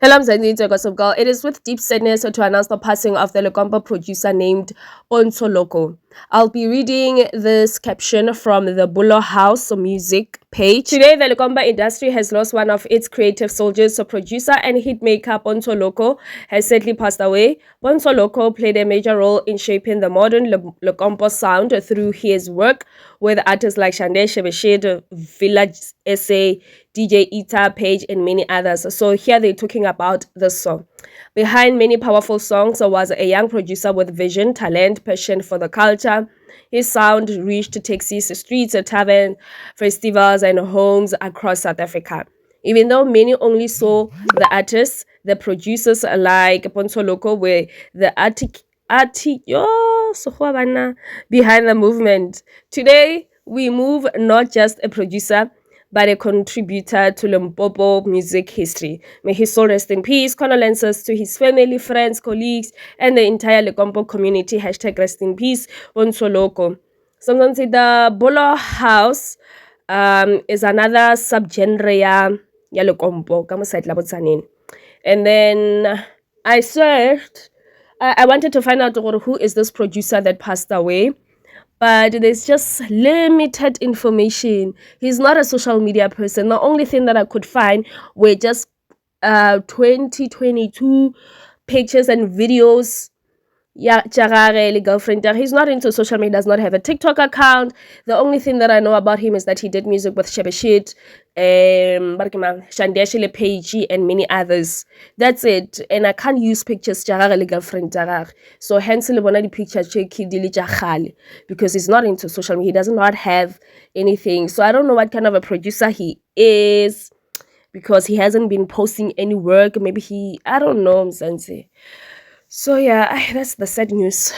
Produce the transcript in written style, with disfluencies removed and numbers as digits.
Hello, I'm Zanita Gossip Girl. It is with deep sadness to announce the passing of the Legomba producer named Ponto Loco. I'll be reading this caption from the Bulo House music page. Today, the Legomba industry has lost one of its creative soldiers. So producer and hitmaker Ponto Loco has sadly passed away. Ponto Loco played a major role in shaping the modern Legomba sound through his work with artists like Shande Shebeshid, Village Essay, DJ Ita, Page, and many others. So here they're talking about this song. Behind many powerful songs was a young producer with vision, talent, passion for the culture. His sound reached taxis, streets, taverns, festivals, and homes across South Africa. Even though many only saw the artists, the producers like Ponto Loco were the Sekgowa bana, behind the movement. Today, we move not just a producer, but a contributor to Limpopo music history. May his soul rest in peace. Condolences to his family, friends, colleagues, and the entire Limpopo community. Hashtag rest in peace. Ponto Loco. Sometimes the Bolo House is another subgenre ya Limpopo. Ka mo side la Botsaneng. And then I searched. I wanted to find out who is this producer that passed away, but there's just limited information. He's not a social media person. The only thing that I could find were just 2022 pictures and videos. Yeah, Charare, girlfriend. He's not into social media, does not have a TikTok account. The only thing that I know about him is that he did music with Shebeshit, Shandeshile Page, and many others. That's it. And I can't use pictures Charare, girlfriend. So hence, le bona di picture check because he's not into social media. He does not have anything. So I don't know what kind of a producer he is because he hasn't been posting any work. Maybe I don't know, Mzansi. So yeah, that's the sad news.